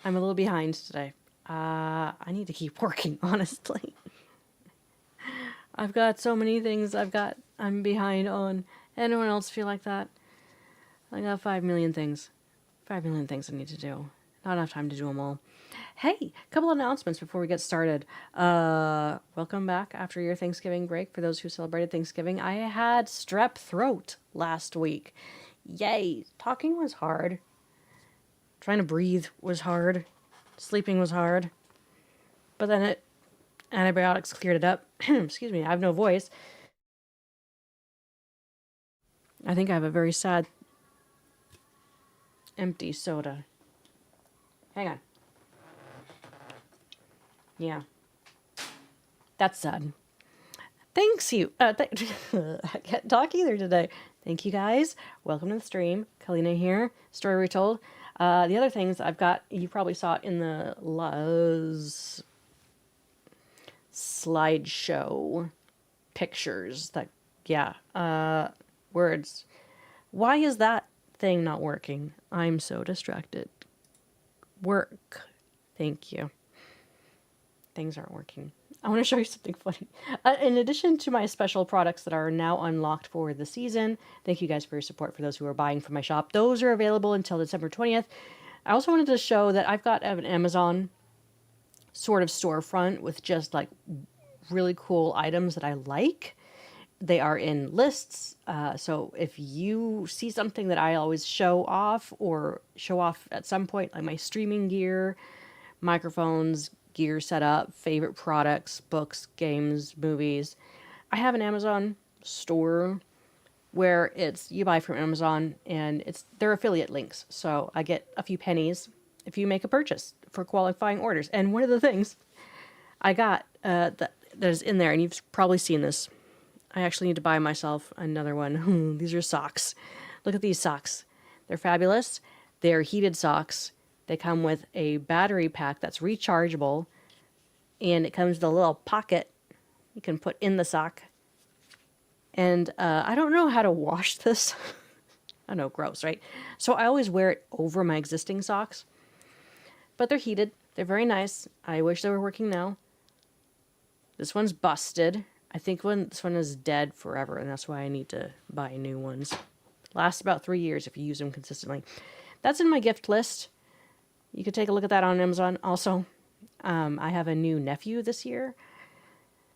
I'm a little behind today. I need to keep working, honestly. I've got so many things I'm behind on. Anyone else feel like that? I got 5 million things. 5 million things I need to do. Not enough time to do them all. Hey, a couple of announcements before we get started. Welcome back after your Thanksgiving break. For those who celebrated Thanksgiving, I had strep throat last week. Yay! Talking was hard. Trying to breathe was hard. Sleeping was hard. But then antibiotics cleared it up. Excuse me, I have no voice. I think I have a very sad, empty soda. Hang on. Yeah. That's sad. Thanks you. I can't talk either today. Thank you guys. Welcome to the stream. Calina here. Story Retold. The other things I've got, you probably saw it in the slideshow pictures. Words. Why is that thing not working? I'm so distracted. Work. Thank you. Things aren't working. I want to show you something funny. In addition to my special products that are now unlocked for the season, thank you guys for your support for those who are buying from my shop. Those are available until December 20th. I also wanted to show that I've got an Amazon sort of storefront with just like really cool items that I like. They are in lists. So if you see something that I always show off at some point, like my streaming gear, microphones, gear setup, favorite products, books, games, movies. I have an Amazon store where you buy from Amazon and they're affiliate links. So I get a few pennies if you make a purchase for qualifying orders. And one of the things I got that is in there, and you've probably seen this. I actually need to buy myself another one. These are socks. Look at these socks. They're fabulous. They're heated socks. They come with a battery pack that's rechargeable, and it comes with a little pocket you can put in the sock. And I don't know how to wash this. I know, gross, right? So I always wear it over my existing socks. But they're heated. They're very nice. I wish they were working now. This one's busted. I think this one is dead forever, and that's why I need to buy new ones. Lasts about 3 years if you use them consistently. That's in my gift list. You could take a look at that on Amazon. Also, I have a new nephew this year.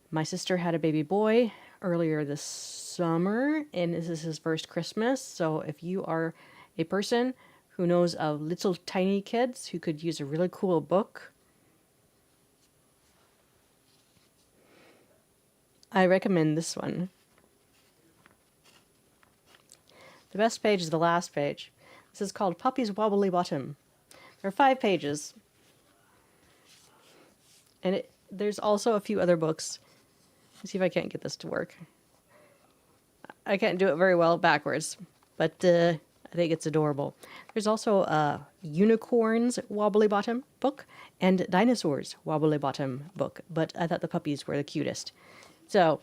My sister had a baby boy earlier this summer, and this is his first Christmas. So if you are a person who knows of little tiny kids who could use a really cool book, I recommend this one. The best page is the last page. This is called Puppy's Wobbly Bottom. There are 5 pages. And there's also a few other books. Let's see if I can't get this to work. I can't do it very well backwards, but I think it's adorable. There's also a Unicorns Wobbly Bottom book and Dinosaurs Wobbly Bottom book, but I thought the puppies were the cutest. So,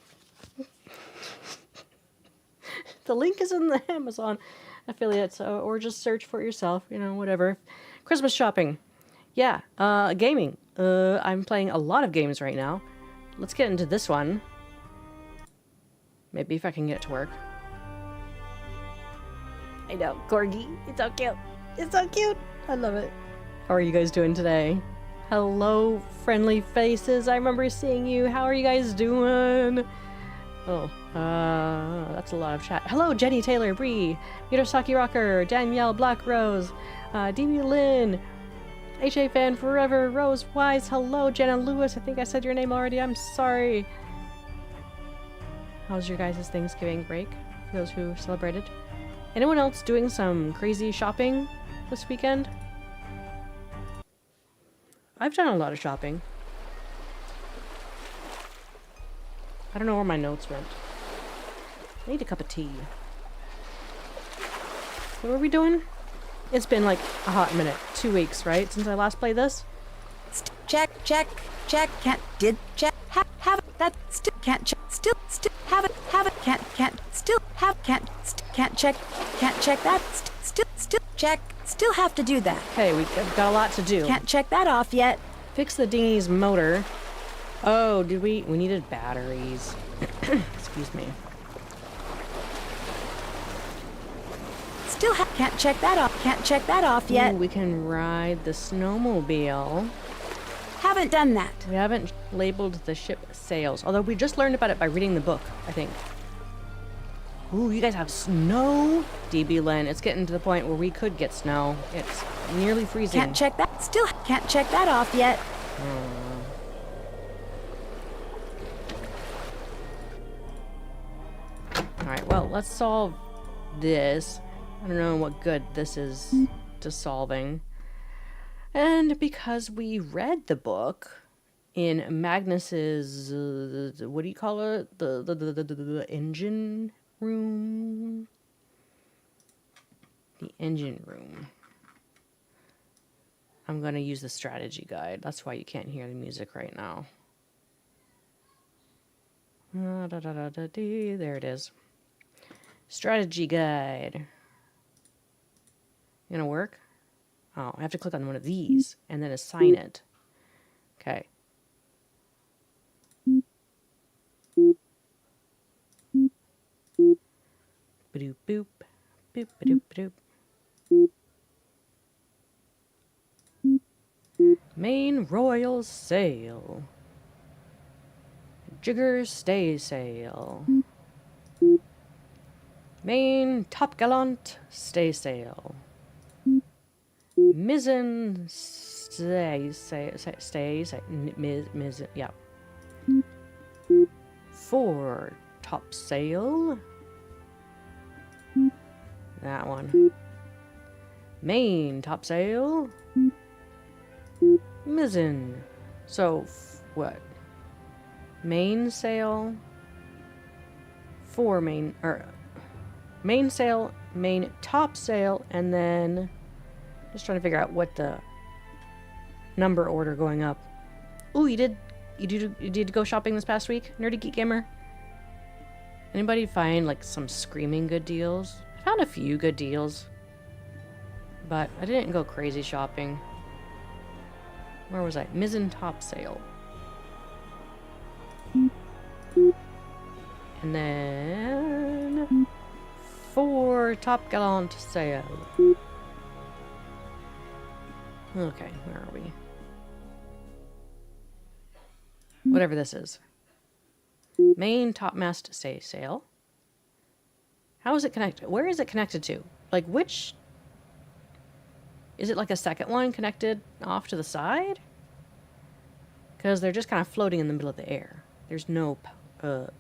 the link is in the Amazon affiliate, or just search for it yourself, whatever. Christmas shopping. Yeah, gaming. I'm playing a lot of games right now. Let's get into this one. Maybe if I can get it to work. I know, Corgi. It's so cute. It's so cute. I love it. How are you guys doing today? Hello, friendly faces. I remember seeing you. How are you guys doing? Oh, that's a lot of chat. Hello, Jenny Taylor, Bree, Murasaki Rocker, Danielle Black Rose, DB Lynn, HA Fan Forever, Rose Wise, hello, Jenna Lewis. I think I said your name already. I'm sorry. How's your guys' Thanksgiving break? For those who celebrated. Anyone else doing some crazy shopping this weekend? I've done a lot of shopping. I don't know where my notes went. I need a cup of tea. What were we doing? It's been like a hot minute. 2 weeks, right? Since I last played this? Check, can't, did, check, have it, that, still, can't, check, still, have it, can't, still, have, can't check that, still, check, Still have to do that. Okay, we've got a lot to do. Can't check that off yet. Fix the dinghy's motor. Oh, did we? We needed batteries. Excuse me. Still can't check that off. Can't check that off yet. Ooh, we can ride the snowmobile. Haven't done that. We haven't labeled the ship sails, although we just learned about it by reading the book, I think. Ooh, you guys have snow? DB Len, it's getting to the point where we could get snow. It's nearly freezing. Can't check that. Still can't check that off yet. Alright, well, let's solve this. I don't know what good this is to solving. And because we read the book in Magnus's, what do you call it? The engine room? The engine room. I'm going to use the strategy guide. That's why you can't hear the music right now. There it is. Strategy guide. Gonna work? Oh, I have to click on one of these and then assign it. Okay. Ba-doop boop. Boop ba-doop ba-doop. Main royal sail. Jigger stay sail. Main topgallant stay sail. Mizzen stay mizzen, yeah. Fore topsail. That one. Main topsail. Mizzen. So, what? Mainsail. Fore main, or mainsail, main topsail, and then just trying to figure out what the number order going up. Ooh, you did go shopping this past week, Nerdy Geek Gamer? Anybody find like some screaming good deals? I found a few good deals, but I didn't go crazy shopping. Where was I? Mizzen topsail. And then fore topgallant sail. Okay, where are we? Whatever this is. Main topmast stay sail. How is it connected? Where is it connected to? Like which? Is it like a second one connected off to the side? Because they're just kind of floating in the middle of the air. There's no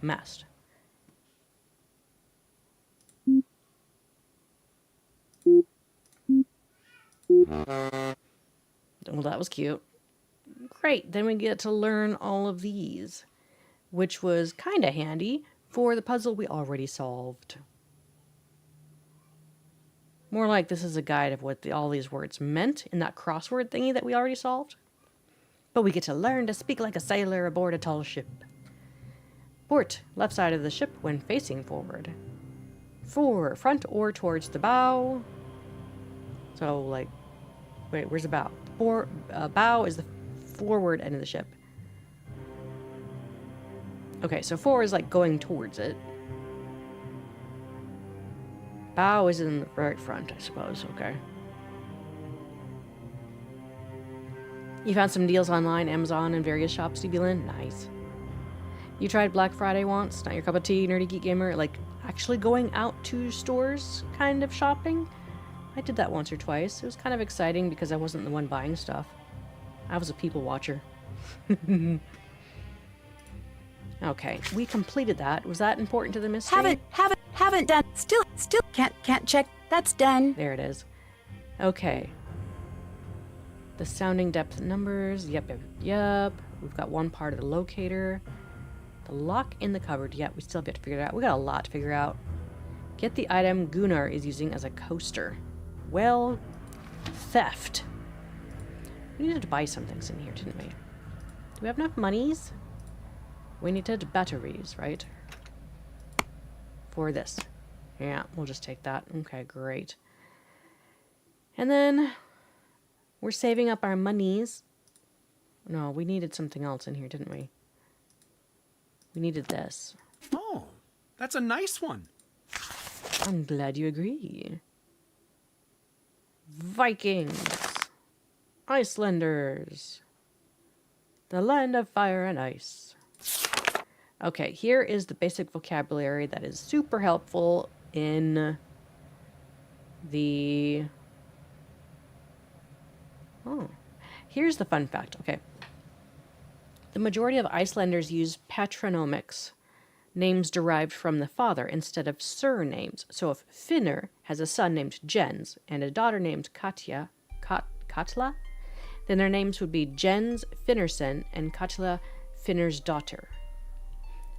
mast. Well, that was cute. Great, then we get to learn all of these, which was kind of handy for the puzzle we already solved. More like this is a guide of what all these words meant in that crossword thingy that we already solved. But we get to learn to speak like a sailor aboard a tall ship. Port, left side of the ship when facing forward. Fore, front or towards the bow. So, like, wait, where's the bow? Bow is the forward end of the ship. Okay, so fore is like going towards it. Bow is in the right front, I suppose. Okay. You found some deals online, Amazon, and various shops, Lynn? Nice. You tried Black Friday once? Not your cup of tea, Nerdy Geek Gamer? Like, actually going out to stores kind of shopping? I did that once or twice. It was kind of exciting because I wasn't the one buying stuff. I was a people watcher. Okay, we completed that. Was that important to the mystery? Haven't done. Still can't check. That's done. There it is. Okay. The sounding depth numbers. Yep. We've got one part of the locator. The lock in the cupboard. Yep, we still have to figure it out. We got a lot to figure out. Get the item Gunnar is using as a coaster. Well, theft. We needed to buy some things in here, didn't we? Do we have enough monies? We needed batteries, right? For this. Yeah, we'll just take that. Okay, great. And then we're saving up our monies. No, we needed something else in here, didn't we? We needed this. Oh, that's a nice one. I'm glad you agree. Vikings. Icelanders. The land of fire and ice. Okay, here is the basic vocabulary that is super helpful in the... Oh, here's the fun fact. Okay. The majority of Icelanders use patronymics, names derived from the father, instead of surnames. So if Finnur has a son named Jens and a daughter named Katla, then their names would be Jens Finnerson and Katla Finnur's daughter.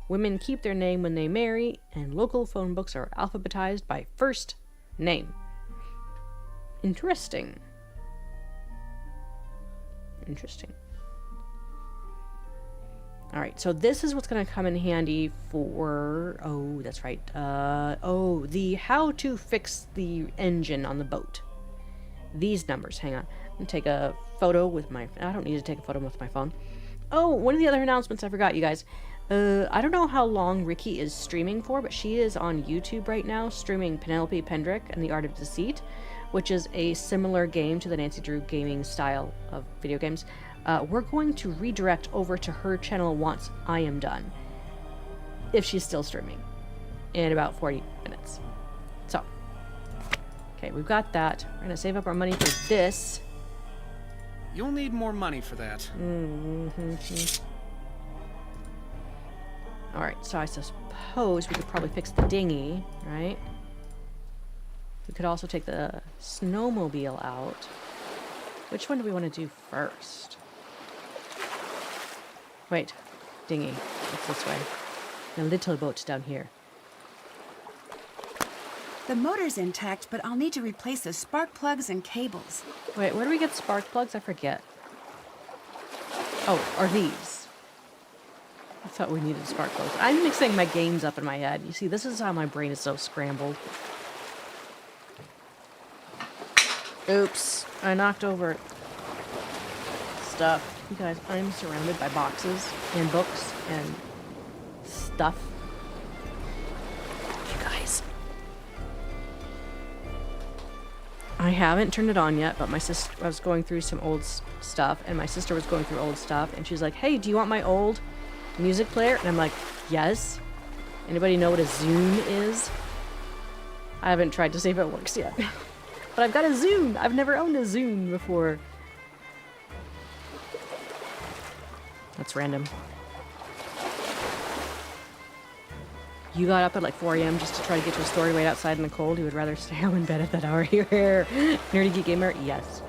Women keep their name when they marry, and local phone books are alphabetized by first name. Interesting. Interesting. All right, so this is what's going to come in handy for... Oh, that's right. The how to fix the engine on the boat. These numbers. Hang on. I'm going to take a photo with my... I don't need to take a photo with my phone. Oh, one of the other announcements I forgot, you guys. I don't know how long Ricky is streaming for, but she is on YouTube right now, streaming Penelope Pendrick and the Art of Deceit, which is a similar game to the Nancy Drew gaming style of video games. We're going to redirect over to her channel once I am done, if she's still streaming, in about 40 minutes. So, okay, we've got that. We're going to save up our money for this. You'll need more money for that. Alright, so I suppose we could probably fix the dinghy, right? We could also take the snowmobile out. Which one do we want to do first? Wait, dinghy. It's this way. The little boat down here. The motor's intact, but I'll need to replace the spark plugs and cables. Wait, where do we get spark plugs? I forget. Oh, are these? I thought we needed spark plugs. I'm mixing my games up in my head. You see, this is how my brain is so scrambled. Oops, I knocked over stuff. You guys, I'm surrounded by boxes and books and stuff. You guys. I haven't turned it on yet, but my sister, I was going through some old stuff, and my sister was going through old stuff, and she's like, hey, do you want my old music player? And I'm like, yes. Anybody know what a Zune is? I haven't tried to see if it works yet. But I've got a Zune! I've never owned a Zune before. That's random. You got up at like 4 a.m. just to try to get to a story right outside in the cold? You would rather stay home in bed at that hour here. Nerdy Geek Gamer? Yes.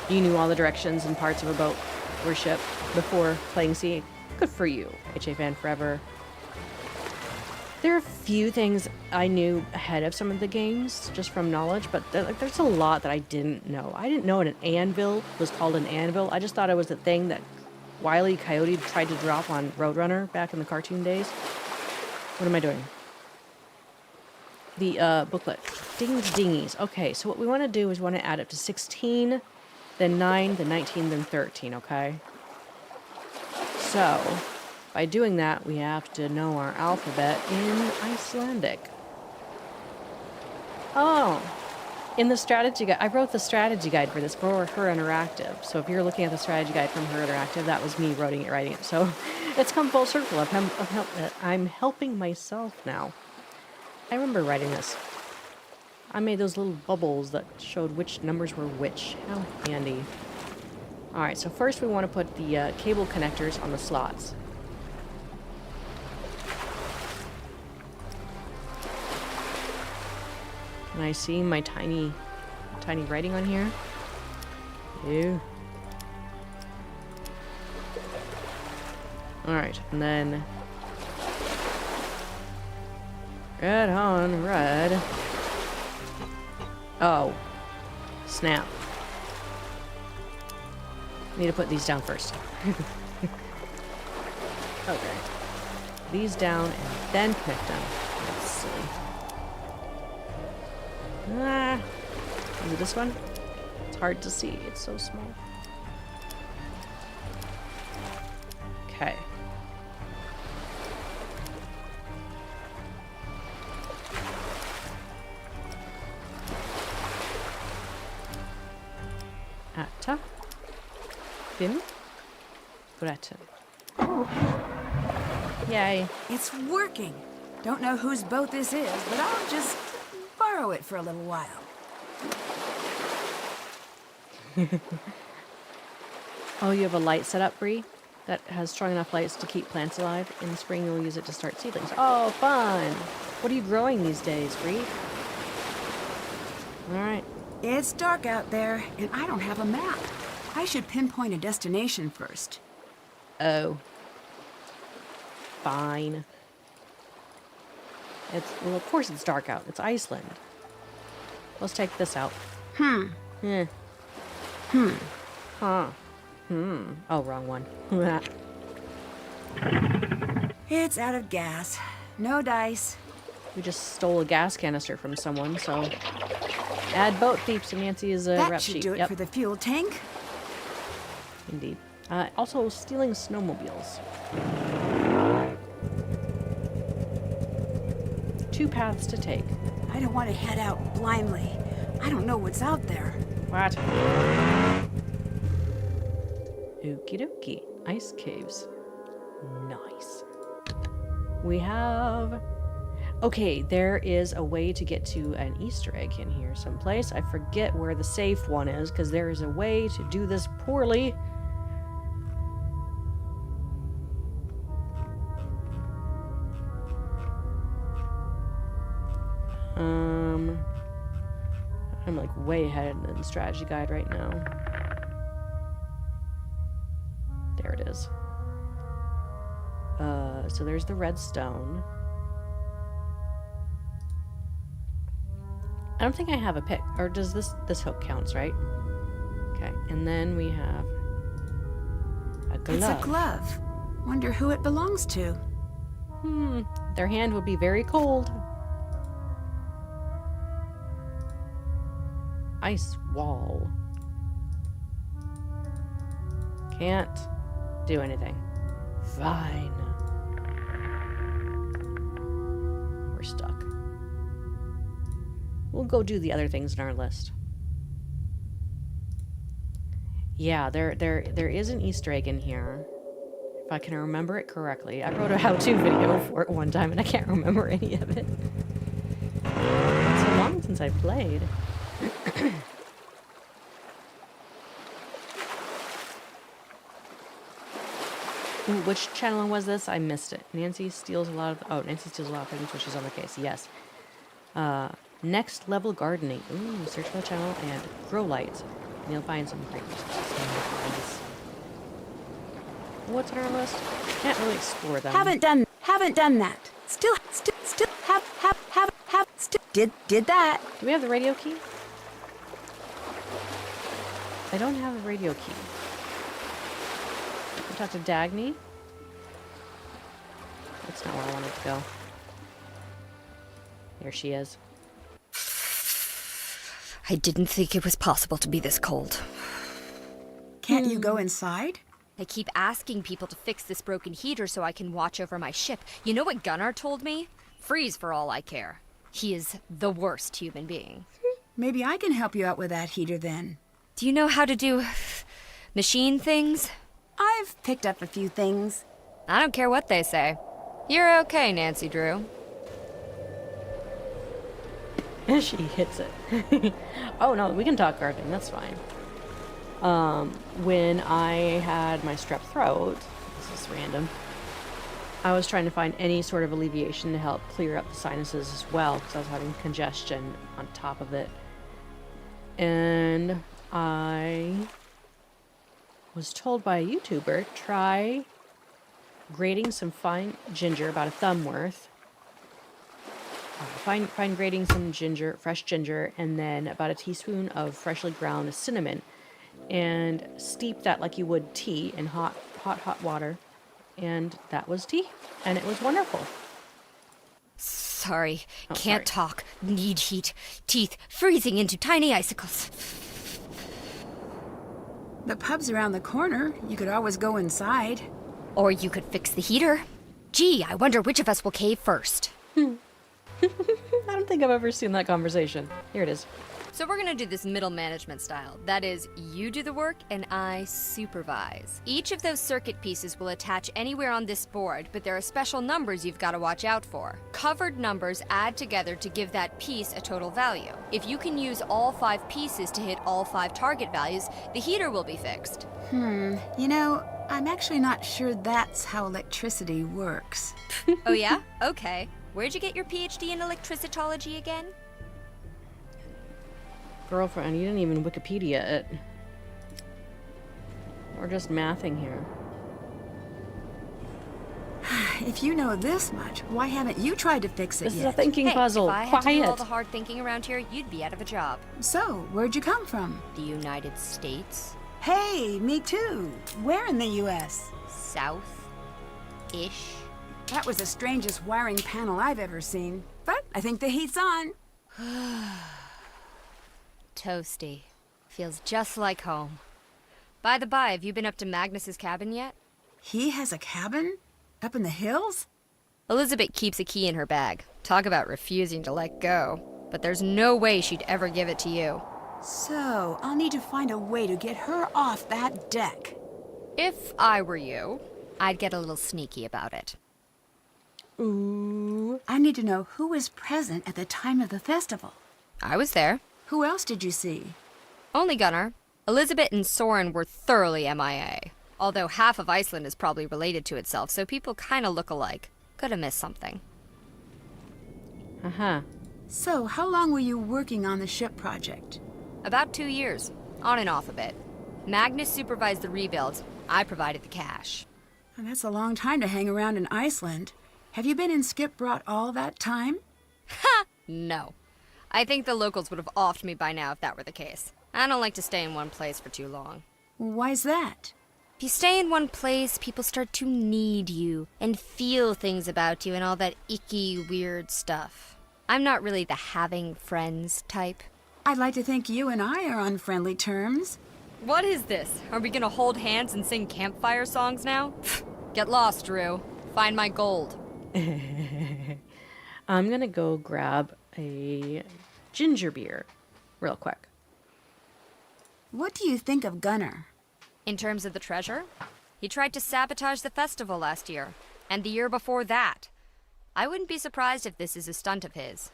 You knew all the directions and parts of a boat or ship before playing Sea. Good for you. HA fan forever. There are a few things I knew ahead of some of the games, just from knowledge, but there's a lot that I didn't know. I didn't know an anvil was called an anvil. I just thought it was the thing that Wile E. Coyote tried to drop on Roadrunner back in the cartoon days. What am I doing? The booklet. Dings dingies. Okay, so what we want to do is we want to add up to 16, then 9, then 19, then 13, okay? So... by doing that, we have to know our alphabet in Icelandic. Oh, in the strategy guide, I wrote the strategy guide for this for Her Interactive. So if you're looking at the strategy guide from Her Interactive, that was me writing it. So it's come full circle. I'm helping myself now. I remember writing this. I made those little bubbles that showed which numbers were which. How handy. All right, so first we want to put the cable connectors on the slots. Can I see my tiny writing on here? Ew. Alright, and then... red on red. Oh. Snap. Need to put these down first. Okay. These down and then connect them. That's silly. Ah. Is it this one? It's hard to see. It's so small. Okay. Atta. Bim. Bretten. Yay. It's working. Don't know whose boat this is, but I'll just borrow it for a little while. Oh, you have a light set up, Bree, that has strong enough lights to keep plants alive. In the spring, you'll use it to start seedlings. Oh, fun! What are you growing these days, Bree? All right. It's dark out there, and I don't have a map. I should pinpoint a destination first. Oh. Fine. Well, of course it's dark out. It's Iceland. Let's take this out. Yeah. Huh. Oh, wrong one. It's out of gas. No dice. We just stole a gas canister from someone, so... Add boat thieves to Nancy's That rep should sheet. do it for the fuel tank. Indeed. Also, stealing snowmobiles. 2 paths to take. I don't want to head out blindly. I don't know what's out there. What? Okie dokie. Ice caves. Nice. We have... Okay, there is a way to get to an Easter egg in here someplace. I forget where the safe one is, because there is a way to do this poorly. I'm like way ahead in the strategy guide right now. There it is. So there's the red stone. I don't think I have a pick, or does this hook counts, right? Okay, and then we have a glove. It's a glove. Wonder who it belongs to. Their hand would be very cold. Ice wall. Can't do anything. Fine. We're stuck. We'll go do the other things in our list. Yeah, there is an Easter egg in here. If I can remember it correctly. I wrote a how-to video for it one time and I can't remember any of it. It's so long since I played. Ooh, which channel was this? I missed it. Nancy steals a lot of... Oh, Nancy steals a lot of things when she's on the case. Yes. Next level gardening. Ooh, search for the channel and grow lights. And you'll find some great resources. What's on our list? Can't really explore them. Haven't done that. Still, did that. Do we have the radio key? I don't have a radio key. We talked to Dagny. That's not where I wanted to go. There she is. I didn't think it was possible to be this cold. Can't you go inside? I keep asking people to fix this broken heater so I can watch over my ship. You know what Gunnar told me? Freeze for all I care. He is the worst human being. Maybe I can help you out with that heater then. Do you know how to do machine things? I've picked up a few things. I don't care what they say. You're okay, Nancy Drew. She hits it. Oh no, we can talk gardening, that's fine. When I had my strep throat, this is random, I was trying to find any sort of alleviation to help clear up the sinuses as well, because I was having congestion on top of it. And I was told by a YouTuber, try grating some fine ginger, about a thumb worth. Fine grating some ginger, fresh ginger, and then about a teaspoon of freshly ground cinnamon, and steep that like you would tea in hot water, and that was tea, and it was wonderful. Sorry. Oh, Can't sorry. talk. Need heat. Teeth freezing into tiny icicles. The pub's around the corner. You could always go inside. Or you could fix the heater. Gee, I wonder which of us will cave first. I don't think I've ever seen that conversation. Here it is. So we're gonna do this middle management style. That is, you do the work and I supervise. Each of those circuit pieces will attach anywhere on this board, but there are special numbers you've got to watch out for. Covered numbers add together to give that piece a total value. If you can use all 5 pieces to hit all 5 target values, the heater will be fixed. You know, I'm actually not sure that's how electricity works. Oh yeah? Okay. Where'd you get your PhD in electricitology again? Girlfriend, you didn't even Wikipedia it. We're just mathing here. If you know this much, why haven't you tried to fix it This yet? is a thinking Hey, puzzle. if I had to do all Quiet. the hard thinking around here, you'd be out of a job. So, where'd you come from? The United States? Hey, me too. Where in the U.S.? South-ish? That was the strangest wiring panel I've ever seen. But I think the heat's on. Toasty. Feels just like home. By the by, have you been up to Magnus's cabin yet? He has a cabin? Up in the hills? Elizabeth keeps a key in her bag. Talk about refusing to let go. But there's no way she'd ever give it to you. So, I'll need to find a way to get her off that deck. If I were you, I'd get a little sneaky about it. Ooh. I need to know who was present at the time of the festival. I was there. Who else did you see? Only Gunnar. Elizabeth and Soren were thoroughly MIA. Although half of Iceland is probably related to itself, so people kinda look alike. Could have missed something. Uh-huh. So, how long were you working on the ship project? About 2 years. On and off a bit. Magnus supervised the rebuilds. I provided the cash. Well, that's a long time to hang around in Iceland. Have you been in Skipbrought all that time? No. I think the locals would have offed me by now if that were the case. I don't like to stay in one place for too long. Why's that? If you stay in one place, people start to need you and feel things about you and all that icky, weird stuff. I'm not really the having friends type. I'd like to think you and I are on friendly terms. What is this? Are we gonna hold hands and sing campfire songs now? Get lost, Drew. Find my gold. I'm gonna go grab a ginger beer real quick. What do you think of Gunnar? In terms of the treasure, he tried to sabotage the festival last year, and the year before that. I wouldn't be surprised if this is a stunt of his.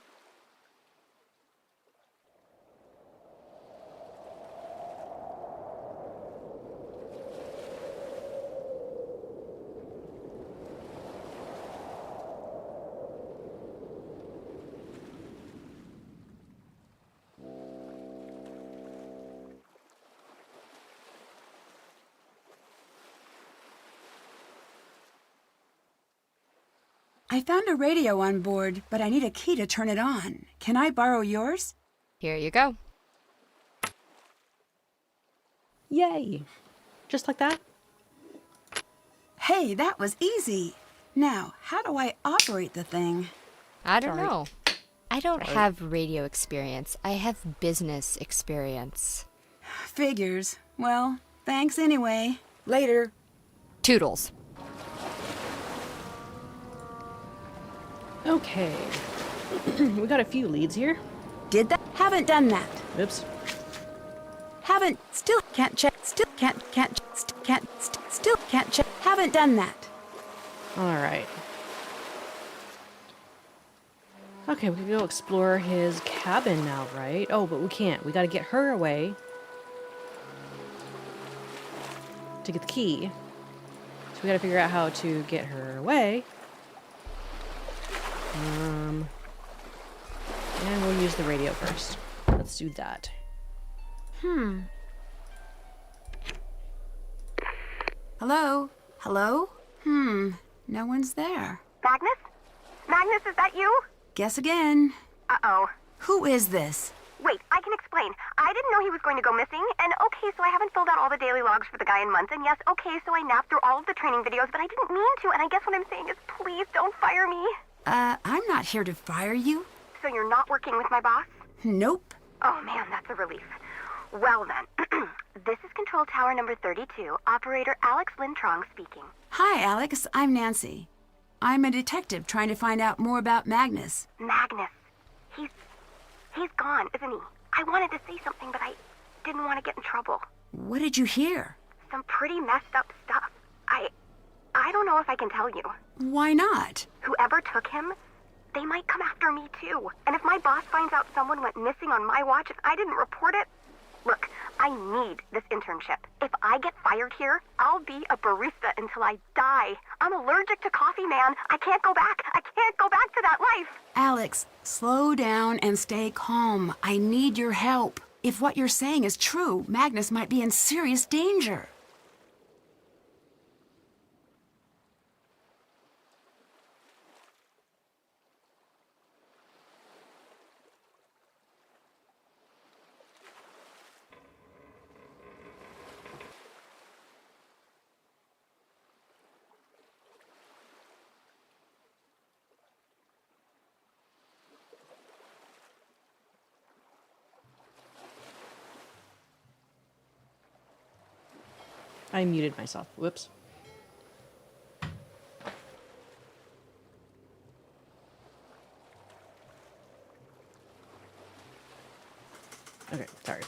I found a radio on board, but I need a key to turn it on. Can I borrow yours? Here you go. Yay! Just like that? Hey, that was easy. Now, how do I operate the thing? I don't Sorry. know. I don't have radio experience. I have business experience. Figures. Well, thanks anyway. Later. Toodles. Okay. We got a few leads here. Did that? Haven't done that. Oops. Haven't. Still can't check. Still can't still can't check. Haven't done that. Alright. Okay, we can go explore his cabin now, right? Oh, but we can't. We gotta get her away to get the key. So we gotta figure out how to get her away. And we'll use the radio first. Let's do that. Hello? Hello? No one's there. Magnus? Magnus, is that you? Guess again. Uh-oh. Who is this? Wait, I can explain. I didn't know he was going to go missing, and okay, so I haven't filled out all the daily logs for the guy in months, and yes, okay, so I napped through all of the training videos, but I didn't mean to, and I guess what I'm saying is please don't fire me. I'm not here to fire you. So you're not working with my boss? Nope. Oh man, that's a relief. Well then, this is Control Tower number 32, Operator Alex Lintrong speaking. Hi, Alex. I'm Nancy. I'm a detective trying to find out more about Magnus. Magnus. He's gone, isn't he? I wanted to say something, but I didn't want to get in trouble. What did you hear? Some pretty messed up stuff. I don't know if I can tell you. Why not? Whoever took him, they might come after me too. And if my boss finds out someone went missing on my watch and I didn't report it, look, I need this internship. If I get fired here, I'll be a barista until I die. I'm allergic to coffee, man. I can't go back. I can't go back to that life. Alex, slow down and stay calm. I need your help. If what you're saying is true, Magnus might be in serious danger. I muted myself. Whoops. Okay, sorry.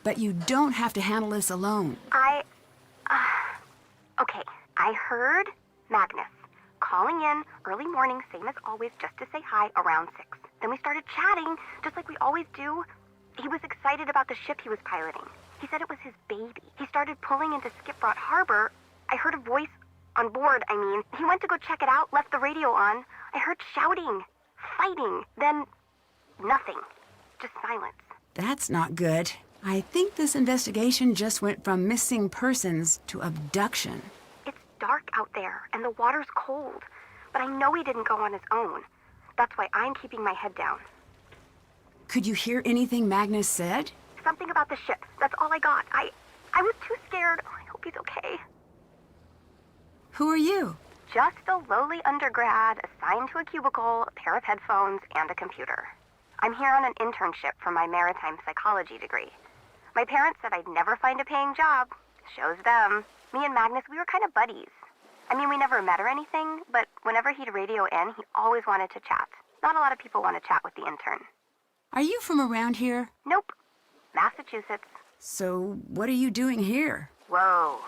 But you don't have to handle this alone. Okay, I heard Magnus calling in early morning, same as always, just to say hi around 6. Then we started chatting, just like we always do. He was excited about the ship he was piloting. He said it was his baby. He started pulling into Skipbroad Harbor. I heard a voice on board, He went to go check it out, left the radio on. I heard shouting, fighting, then nothing. Just silence. That's not good. I think this investigation just went from missing persons to abduction. It's dark out there, and the water's cold. But I know he didn't go on his own. That's why I'm keeping my head down. Could you hear anything Magnus said? Something about the ship. That's all I got. I was too scared. Oh, I hope he's okay. Who are you? Just a lowly undergrad assigned to a cubicle, a pair of headphones, and a computer. I'm here on an internship for my maritime psychology degree. My parents said I'd never find a paying job. Shows them. Me and Magnus, we were kind of buddies. We never met or anything, but whenever he'd radio in, he always wanted to chat. Not a lot of people want to chat with the intern. Are you from around here? Nope. Massachusetts. So, what are you doing here? Whoa.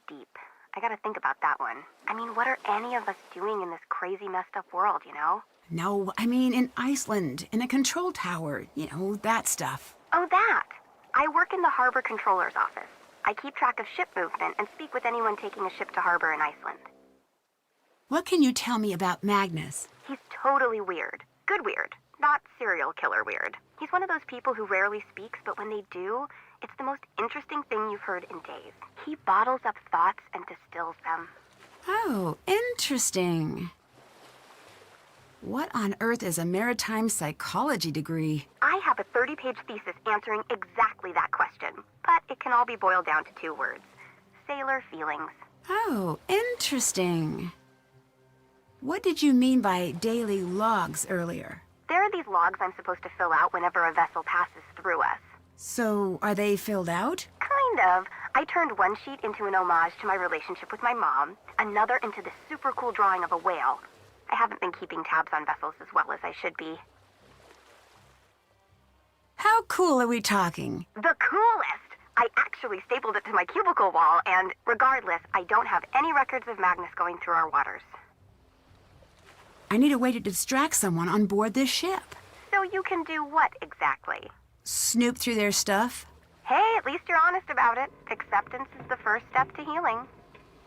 Deep. I gotta think about that one. What are any of us doing in this crazy messed up world, you know? No, in Iceland, in a control tower, that stuff. Oh, that. I work in the harbor controller's office. I keep track of ship movement and speak with anyone taking a ship to harbor in Iceland. What can you tell me about Magnus? He's totally weird. Good weird. Not serial killer weird. He's one of those people who rarely speaks, but when they do, it's the most interesting thing you've heard in days. He bottles up thoughts and distills them. Oh, interesting. What on earth is a maritime psychology degree? I have a 30-page thesis answering exactly that question, but it can all be boiled down to 2 words. Sailor feelings. Oh, interesting. What did you mean by daily logs earlier? There are these logs I'm supposed to fill out whenever a vessel passes through us. So, are they filled out? Kind of. I turned one sheet into an homage to my relationship with my mom, another into this super cool drawing of a whale. I haven't been keeping tabs on vessels as well as I should be. How cool are we talking? The coolest! I actually stapled it to my cubicle wall, and regardless, I don't have any records of Magnus going through our waters. I need a way to distract someone on board this ship. So you can do what exactly? Snoop through their stuff? Hey, at least you're honest about it. Acceptance is the first step to healing.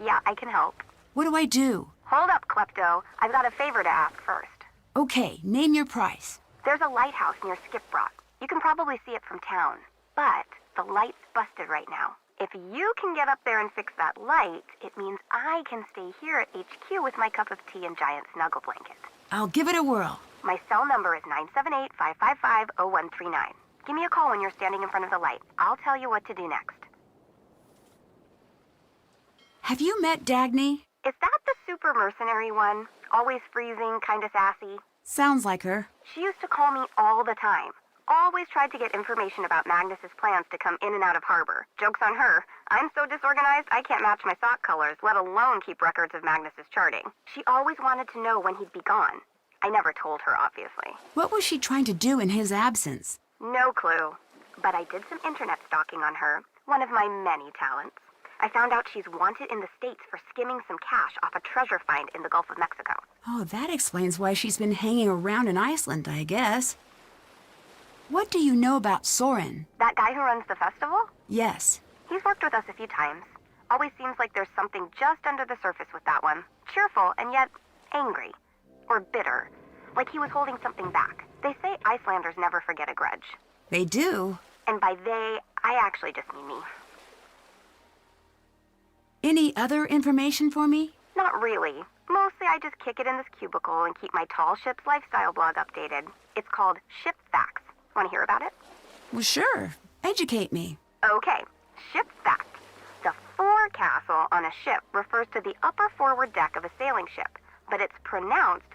Yeah, I can help. What do I do? Hold up, Klepto. I've got a favor to ask first. Okay, name your price. There's a lighthouse near Skipbroad. You can probably see it from town. But the light's busted right now. If you can get up there and fix that light, it means I can stay here at HQ with my cup of tea and giant snuggle blanket. I'll give it a whirl. My cell number is 978-555-0139. Give me a call when you're standing in front of the light. I'll tell you what to do next. Have you met Dagny? Is that the super mercenary one? Always freezing, kinda sassy? Sounds like her. She used to call me all the time. Always tried to get information about Magnus's plans to come in and out of harbor. Joke's on her. I'm so disorganized I can't match my sock colors, let alone keep records of Magnus's charting. She always wanted to know when he'd be gone. I never told her, obviously. What was she trying to do in his absence? No clue. But I did some internet stalking on her, one of my many talents. I found out she's wanted in the States for skimming some cash off a treasure find in the Gulf of Mexico. Oh, that explains why she's been hanging around in Iceland, I guess. What do you know about Soren? That guy who runs the festival? Yes. He's worked with us a few times. Always seems like there's something just under the surface with that one. Cheerful and yet angry. Or bitter. Like he was holding something back. They say Icelanders never forget a grudge. They do. And by they, I actually just mean me. Any other information for me? Not really. Mostly I just kick it in this cubicle and keep my tall ship's lifestyle blog updated. It's called Ship Facts. Want to hear about it? Well, sure. Educate me. Okay. Ship Fact. The forecastle on a ship refers to the upper forward deck of a sailing ship, but it's pronounced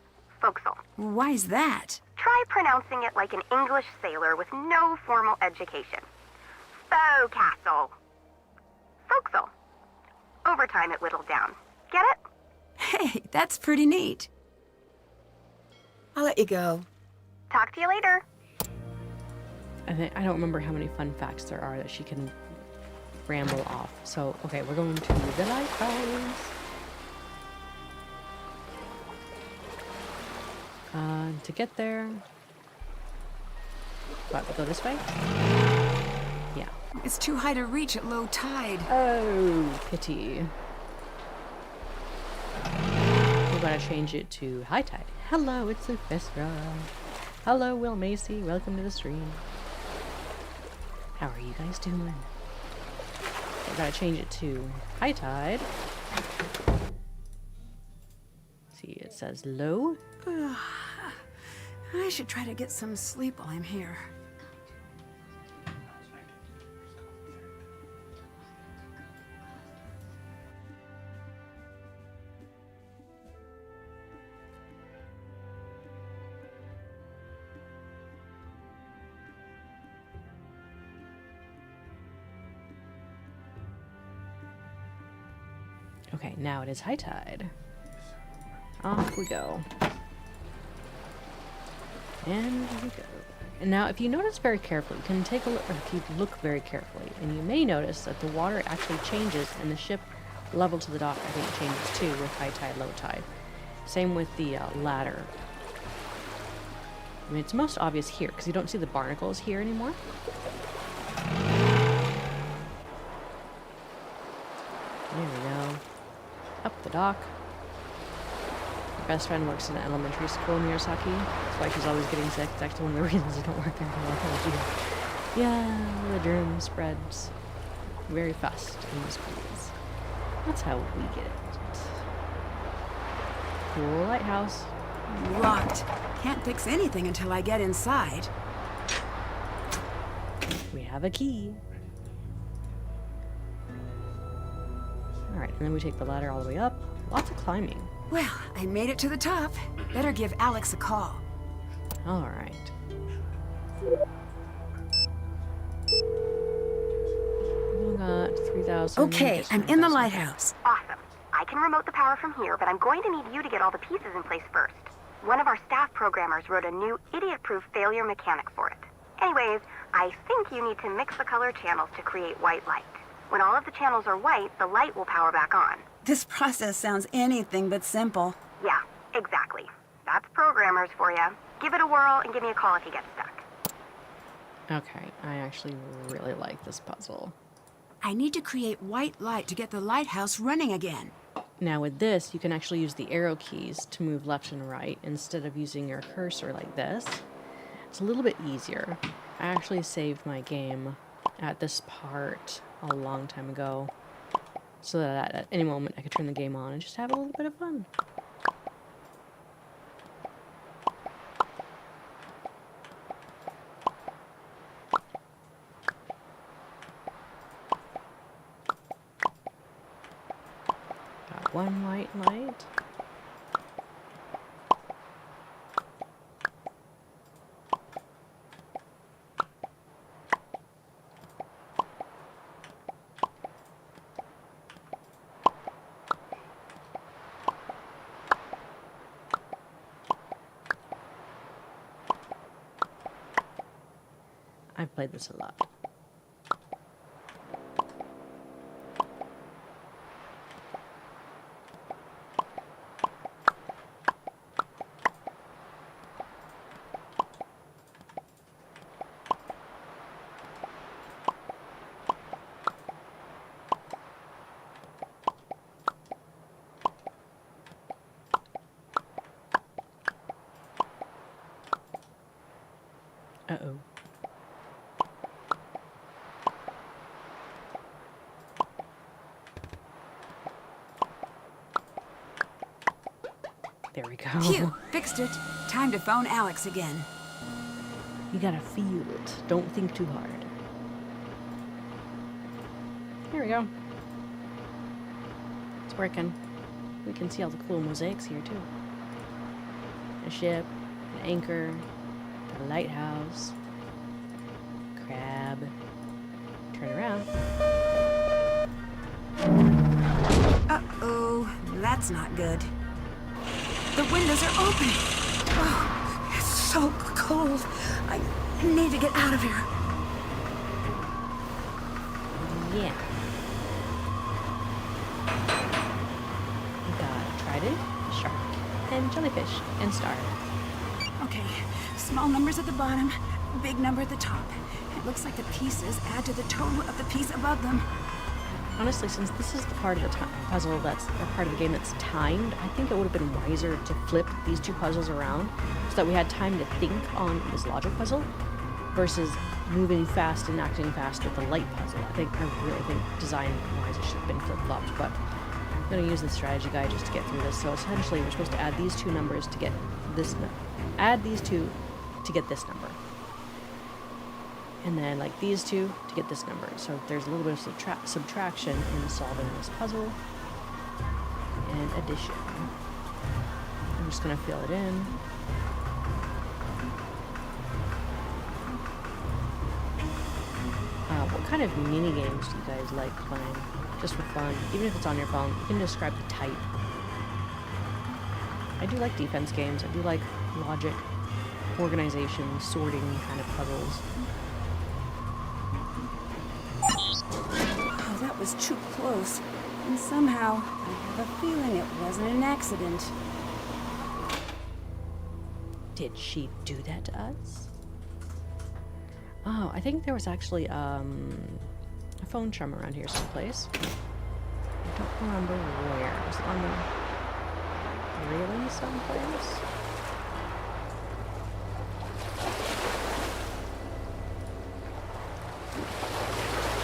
forecastle. Why's that? Try pronouncing it like an English sailor with no formal education. Forecastle. Forecastle. Over time it whittled down. Get it? Hey, that's pretty neat. I'll let you go. Talk to you later. I don't remember how many fun facts there are that she can ramble off. So, okay, we're going to the lighthouse. To get there... What, we go this way? Yeah. It's too high to reach at low tide. Oh, pity. We gotta change it to high tide. Hello, it's Sylvestra. Hello, Will Macy. Welcome to the stream. How are you guys doing? We gotta change it to high tide. See, it says low. I should try to get some sleep while I'm here. Okay, now it is high tide. Off we go. And here we go. And now, if you notice very carefully, you can take a look, or if you look very carefully, and you may notice that the water actually changes, and the ship level to the dock, I think, changes too with high tide, low tide. Same with the ladder. I mean, it's most obvious here, because you don't see the barnacles here anymore. There we go. Up the dock. My best friend works in an elementary school in Miyazaki. That's why she's always getting sick. It's actually one of the reasons I don't work there anymore. Yeah, the germ spreads very fast in the schools. That's how we get it. Cool lighthouse. Locked. Can't fix anything until I get inside. We have a key. Alright, and then we take the ladder all the way up. Lots of climbing. Well, I made it to the top. Better give Alex a call. Alright. We got 3,000. Okay, I'm in the lighthouse. Awesome. I can remote the power from here, but I'm going to need you to get all the pieces in place first. One of our staff programmers wrote a new idiot-proof failure mechanic for it. Anyways, I think you need to mix the color channels to create white light. When all of the channels are white, the light will power back on. This process sounds anything but simple. Yeah, exactly. That's programmers for you. Give it a whirl and give me a call if you get stuck. Okay, I actually really like this puzzle. I need to create white light to get the lighthouse running again. Now with this, you can actually use the arrow keys to move left and right instead of using your cursor like this. It's a little bit easier. I actually saved my game at this part a long time ago, so that at any moment I could turn the game on and just have a little bit of fun. one white light. I've played this a lot. Uh-oh. There we go. Phew, fixed it. Time to phone Alex again. You gotta feel it. Don't think too hard. Here we go. It's working. We can see all the cool mosaics here too. A ship, an anchor, a lighthouse, crab. Turn around. Uh-oh, that's not good. The windows are open. Oh, it's so cold. I need to get out of here. Yeah. We got trident, shark, and jellyfish, and star. Okay, small numbers at the bottom, big number at the top. It looks like the pieces add to the total of the piece above them. Honestly, since this is the part of the puzzle that's, or part of the game that's timed, I think it would have been wiser to flip these two puzzles around so that we had time to think on this logic puzzle versus moving fast and acting fast with the light puzzle. I really think design-wise it should have been flip-flopped, but I'm going to use the strategy guide just to get through this. So essentially, we're supposed to add these two numbers to get this, add these two to get this number. And then like these two to get this number. So there's a little bit of subtraction in solving this puzzle. And addition. I'm just gonna fill it in. What kind of mini games do you guys like playing? Just for fun. Even if it's on your phone, you can describe the type. I do like defense games. I do like logic, organization, sorting kind of puzzles. Oh, that was too close. And somehow, I have a feeling it wasn't an accident. Did she do that to us? Oh, I think there was actually a phone charm around here someplace. I don't remember where. Was it on the railing someplace?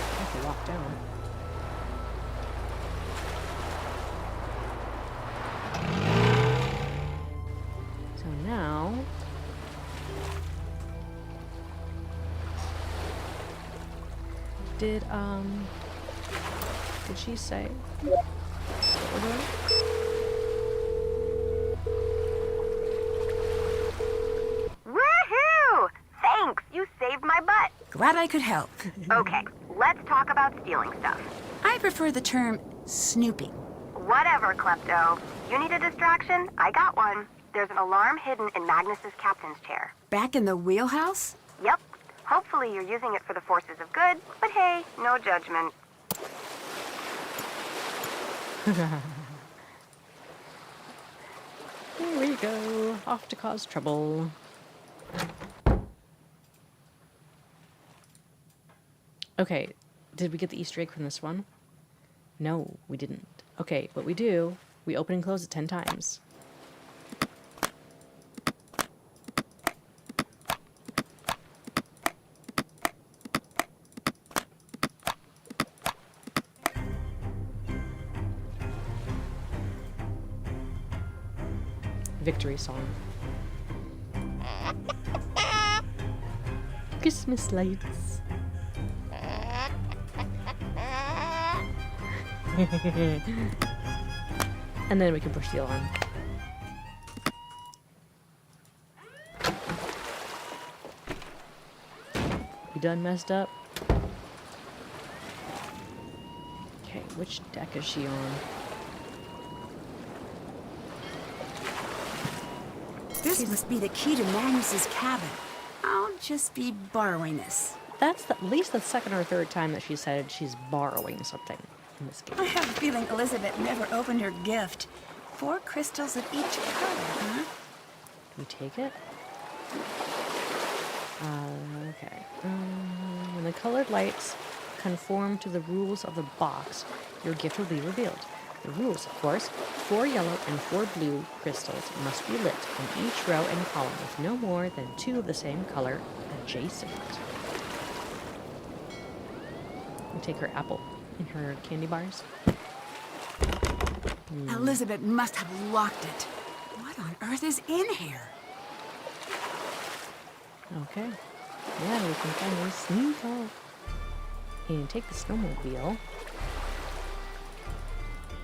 I have to walk down. So now did she say what we're doing? Woohoo! Thanks, you saved my butt. Glad I could help. Okay, let's talk about stealing stuff. I prefer the term snooping. Whatever, Klepto. You need a distraction? I got one. There's an alarm hidden in Magnus's captain's chair. Back in the wheelhouse? Yep. Hopefully you're using it for the forces of good, but hey, no judgment. Here we go. Off to cause trouble. Okay, did we get the Easter egg from this one? No, we didn't. Okay, what we do, we open and close it 10 times. Victory song. Christmas lights. And then we can push the alarm. You done messed up? Okay, which deck is she on? This must be the key to Magnus's cabin. I'll just be borrowing this. That's at least the second or third time that she said she's borrowing something in this game. I have a feeling Elizabeth never opened her gift. 4 crystals of each color, huh? Can we take it? Okay. When the colored lights conform to the rules of the box, your gift will be revealed. The rules, of course: 4 yellow and 4 blue crystals must be lit in each row and column with no more than 2 of the same color adjacent. We'll take her apple and her candy bars. Elizabeth must have locked it. What on earth is in here? Okay. Yeah, we can finally sneak off and take the snowmobile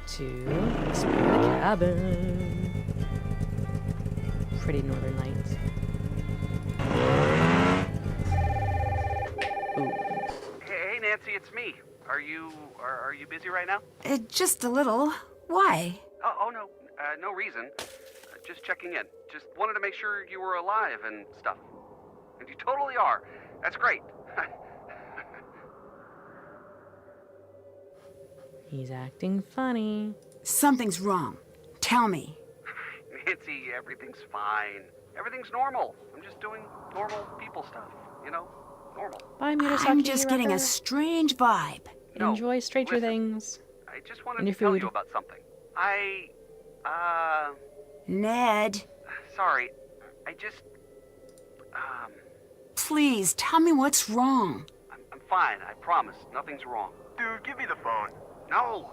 to explore the cabin. Pretty northern lights. Ooh. Hey, Nancy, it's me. Are you busy right now? Just a little. Why? Oh no, no reason. Just checking in. Just wanted to make sure you were alive and stuff. And you totally are. That's great. He's acting funny. Something's wrong. Tell me. Nancy, everything's fine. Everything's normal. I'm just doing normal people stuff. You know, normal. Bye, Murasaki. I'm just getting a Wrecker. strange vibe. No, Enjoy Stranger listen. Things. I just wanted And to your tell food. you about something. Ned, Sorry. I just, please tell me what's wrong. I'm fine. I promise. Nothing's wrong. Dude, give me the phone. No.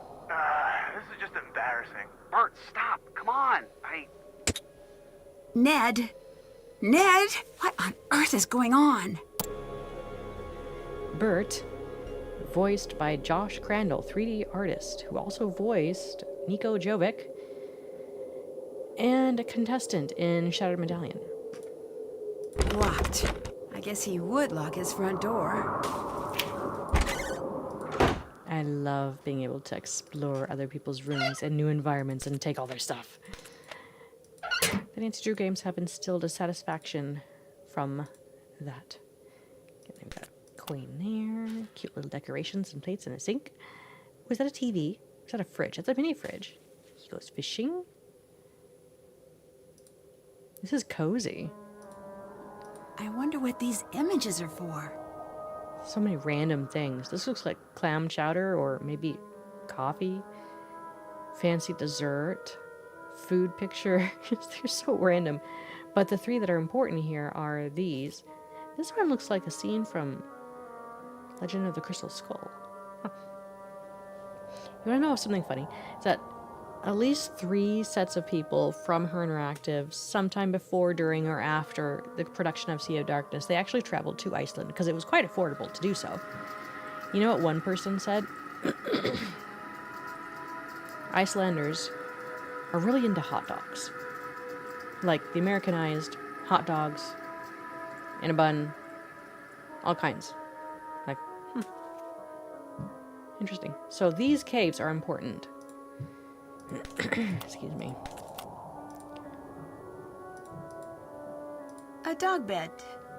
This is just embarrassing. Bert, stop. Come on. Ned? Ned? What on earth is going on? Bert, voiced by Josh Crandall, 3D artist, who also voiced Nico Jovic, and a contestant in Shattered Medallion. Locked. I guess he would lock his front door. I love being able to explore other people's rooms and new environments and take all their stuff. The Nancy Drew games have instilled a satisfaction from that. Okay, they've got a queen there, cute little decorations and plates and a sink. Was that a TV? Was that a fridge? That's a mini fridge. He goes fishing. This is cozy. I wonder what these images are for. So many random things. This looks like clam chowder or maybe coffee. Fancy dessert. Food picture. They're so random. But the 3 that are important here are these. This one looks like a scene from Legend of the Crystal Skull. Huh. You want to know something funny? It's that at least 3 sets of people from Her Interactive, sometime before, during, or after the production of Sea of Darkness, they actually traveled to Iceland because it was quite affordable to do so. You know what one person said? Icelanders are really into hot dogs. Like the Americanized hot dogs in a bun, all kinds. Like, interesting. So these caves are important. Excuse me. A dog bed,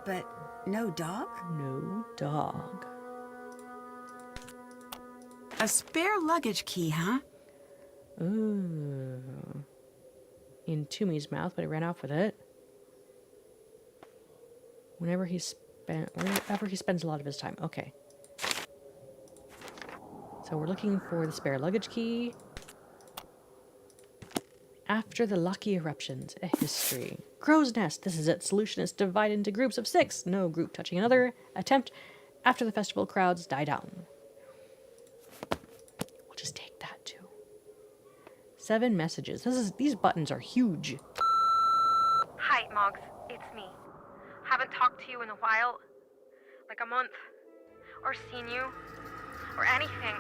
but no dog? No dog. A spare luggage key, huh? Ooh. In Toomey's mouth, but he ran off with it. Whenever he spends a lot of his time. Okay. So we're looking for the spare luggage key. After the lucky eruptions, a history. Crow's Nest, this is it. Solution is divided into groups of 6. No group touching another. Attempt after the festival crowds die down. We'll just take that too. 7 messages. These buttons are huge. Hi, Moggs. It's me. Haven't talked to you in a while. Like a month. Or seen you. Or anything.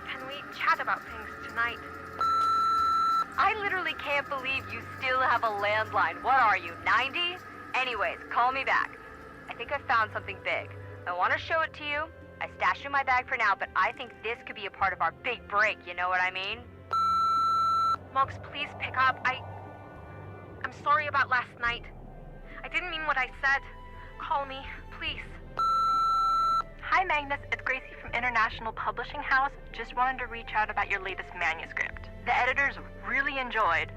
Can Can we chat about things tonight? I literally can't believe you still have a landline. What are you, 90? Anyways, call me back. I think I found something big. I want to show it to you. I stashed it in my bag for now, but I think this could be a part of our big break, you know what I mean? Mogs, please pick up. I'm sorry about last night. I didn't mean what I said. Call me, please. Hi, Magnus. It's Gracie from International Publishing House. Just wanted to reach out about your latest manuscript. The editors really enjoyed.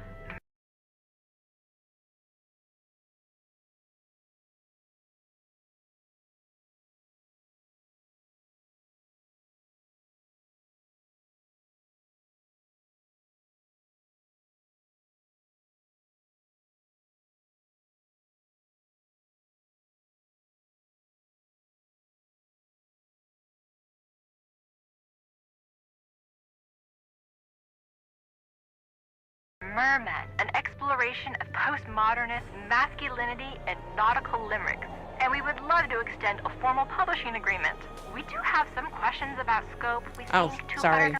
Merman, an exploration of postmodernist masculinity and nautical limericks. And we would love to extend a formal publishing agreement. We do have some questions about scope. We Oh, think sorry.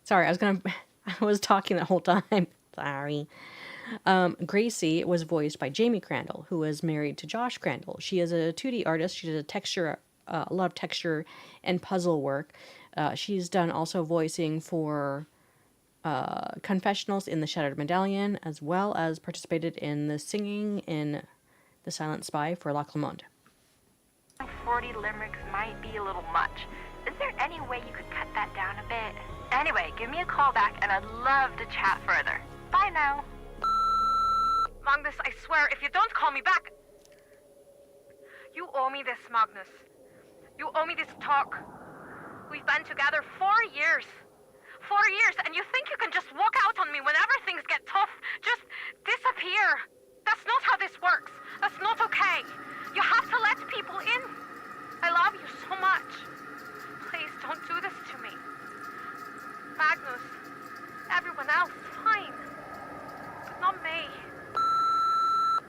Sorry, I was talking the whole time. Sorry. Gracie was voiced by Jamie Crandall, who was married to Josh Crandall. She is a 2D artist. She did a lot of texture and puzzle work. She's done also voicing for Confessionals in the Shattered Medallion, as well as participated in the singing in The Silent Spy for La Clermont. 40 limericks might be a little much. Is there any way you could cut that down a bit? Anyway, give me a call back and I'd love to chat further. Bye now. Magnus, I swear, if you don't call me back... You owe me this, Magnus. You owe me this talk. We've been together 4 years. 4 years, and you think you can just walk out on me whenever things get tough? Just disappear. That's not how this works. That's not okay. You have to let people in. I love you so much. Please don't do this to me. Magnus, everyone else, fine. But not me.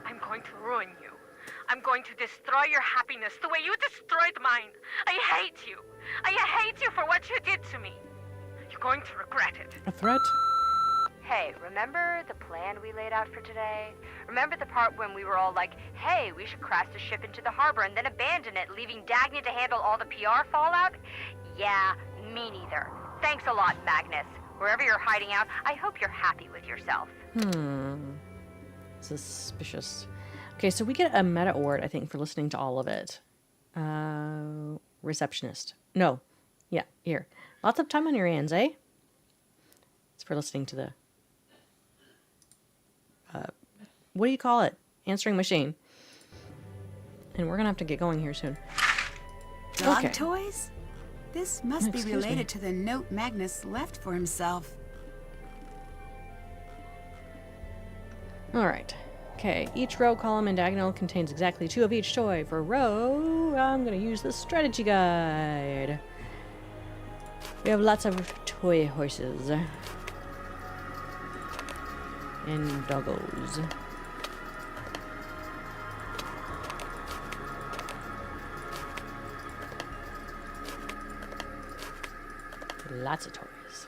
I'm going to ruin you. I'm going to destroy your happiness the way you destroyed mine. I hate you. I hate you for what you did to me. You're going to regret it. A threat? Hey, remember the plan we laid out for today? Remember the part when we were all like, hey, we should crash the ship into the harbor and then abandon it, leaving Dagny to handle all the PR fallout? Yeah, me neither. Thanks a lot, Magnus. Wherever you're hiding out, I hope you're happy with yourself. Suspicious. Okay, so we get a meta award, I think, for listening to all of it. Receptionist. No. Yeah, here. Lots of time on your hands, eh? It's for listening to the... what do you call it? Answering machine. And we're gonna have to get going here soon. Dog Okay. toys? This must be Excuse related me. to the note Magnus left for himself. Alright. Okay, each row, column, and diagonal contains exactly 2 of each toy. For row, I'm gonna use the strategy guide. We have lots of toy horses. And doggos. Lots of toys.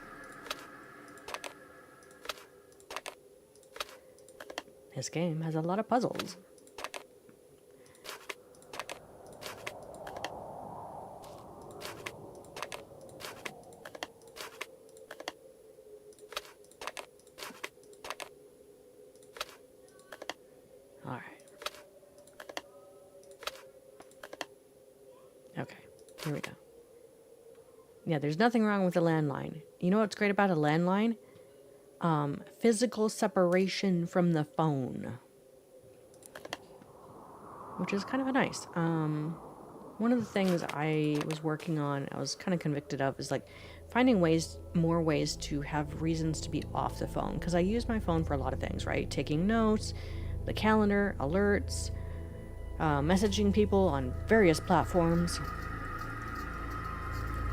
This game has a lot of puzzles. All right. Okay, here we go. Yeah, there's nothing wrong with a landline. You know what's great about a landline? Physical separation from the phone. Which is kind of nice. One of the things I was working on, I was kind of convicted of, is like finding more ways to have reasons to be off the phone. Because I use my phone for a lot of things, right? Taking notes, the calendar, alerts, messaging people on various platforms,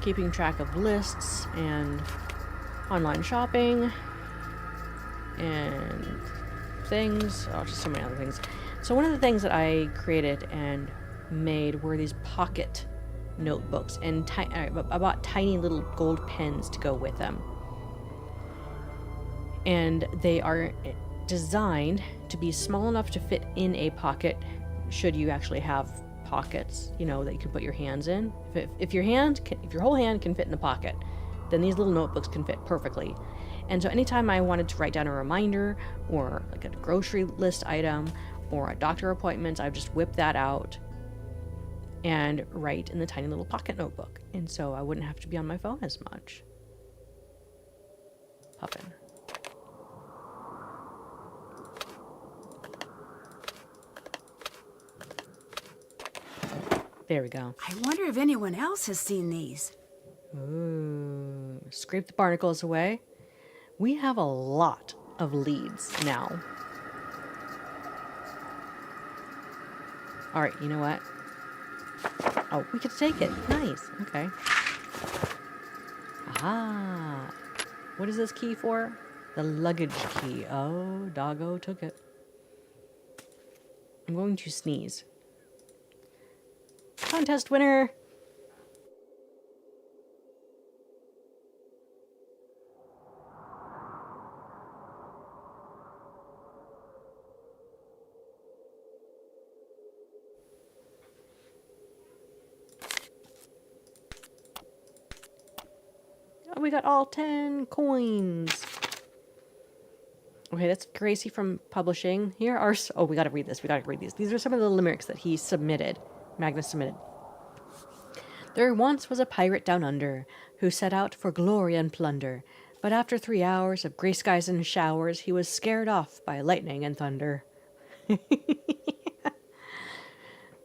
keeping track of lists and online shopping and things, just so many other things. So one of the things that I created and made were these pocket notebooks, and I bought tiny little gold pens to go with them. And they are designed to be small enough to fit in a pocket, should you actually have pockets, you know, that you can put your hands in. If your whole hand can fit in the pocket, then these little notebooks can fit perfectly. And so anytime I wanted to write down a reminder, or like a grocery list item, or a doctor appointment, I would just whip that out and write in the tiny little pocket notebook. And so I wouldn't have to be on my phone as much. Puffin. There we go. I wonder if anyone else has seen these. Ooh, scrape the barnacles away. We have a lot of leads now. All right, you know what? Oh, we could take it. Nice. Okay. Ah. What is this key for? The luggage key. Oh, doggo took it. I'm going to sneeze. Contest winner! Oh, we got all 10 coins. Okay, that's Gracie from publishing. Here are... Oh, we gotta read this. We gotta read these. These are some of the limericks that he submitted. Magnus submitted. There once was a pirate down under, who set out for glory and plunder. But after 3 hours of grey skies and showers, he was scared off by lightning and thunder.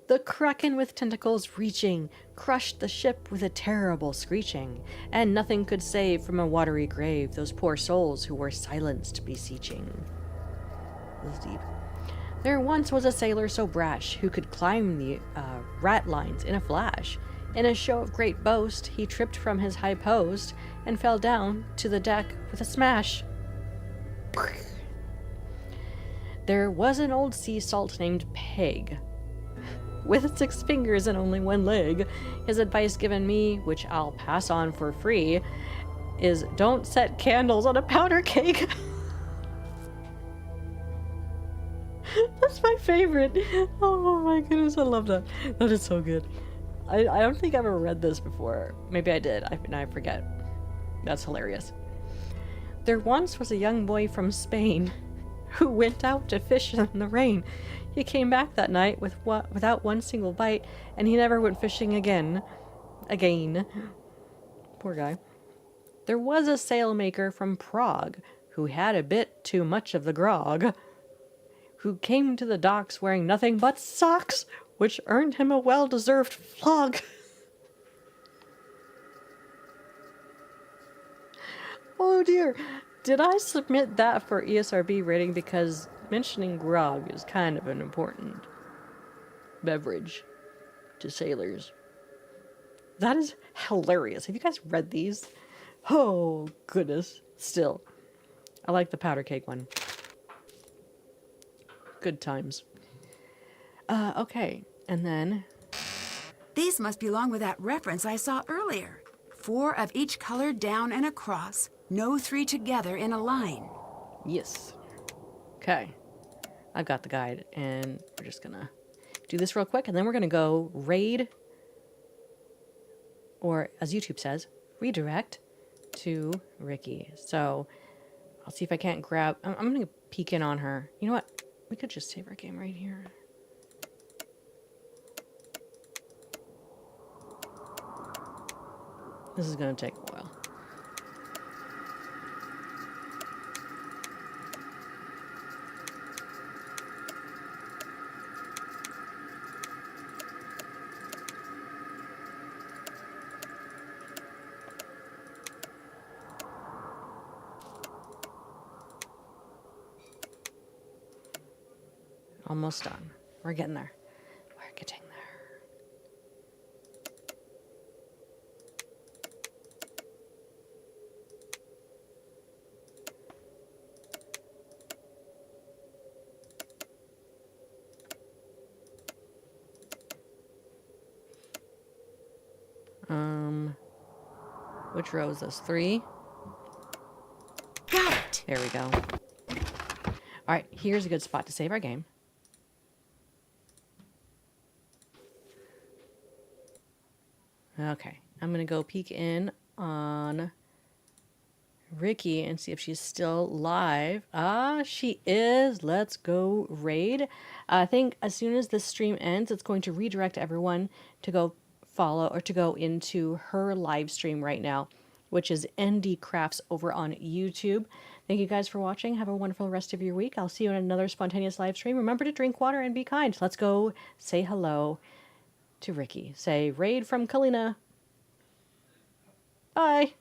The kraken with tentacles reaching crushed the ship with a terrible screeching, and nothing could save from a watery grave those poor souls who were silenced beseeching. This is deep. There once was a sailor so brash who could climb the rat lines in a flash. In a show of great boast, he tripped from his high post and fell down to the deck with a smash. There was an old sea salt named Peg, with 6 fingers and only 1 leg. His advice given me, which I'll pass on for free, is don't set candles on a powder cake. That's my favorite. Oh my goodness, I love that. That is so good. I don't think I've ever read this before. Maybe I did. I forget. That's hilarious. There once was a young boy from Spain who went out to fish in the rain. He came back that night without one single bite, and he never went fishing again. Poor guy. There was a sailmaker from Prague who had a bit too much of the grog, who came to the docks wearing nothing but socks, which earned him a well-deserved flog. Oh dear. Did I submit that for ESRB rating because mentioning grog is kind of an important beverage to sailors? That is hilarious. Have you guys read these? Oh, goodness. Still, I like the powder cake one. Good times. Okay. And then... These must belong with that reference I saw earlier. 4 of each color down and across. No 3 together in a line. Yes. Okay. I've got the guide, and we're just gonna do this real quick, and then we're gonna go raid, or as YouTube says, redirect to Ricky. So I'll see if I can't grab... I'm gonna peek in on her. You know what? We could just save our game right here. This is gonna take a while. Almost done. We're getting there. We're getting there. Which row is this? 3? Got it. There we go. All right, here's a good spot to save our game. Okay, I'm going to go peek in on Ricky and see if she's still live. Ah, she is. Let's go raid. I think as soon as this stream ends, it's going to redirect everyone to go follow or to go into her live stream right now, which is ND Crafts over on YouTube. Thank you guys for watching. Have a wonderful rest of your week. I'll see you in another spontaneous live stream. Remember to drink water and be kind. Let's go say hello to Ricky. Say raid from Calina. Bye.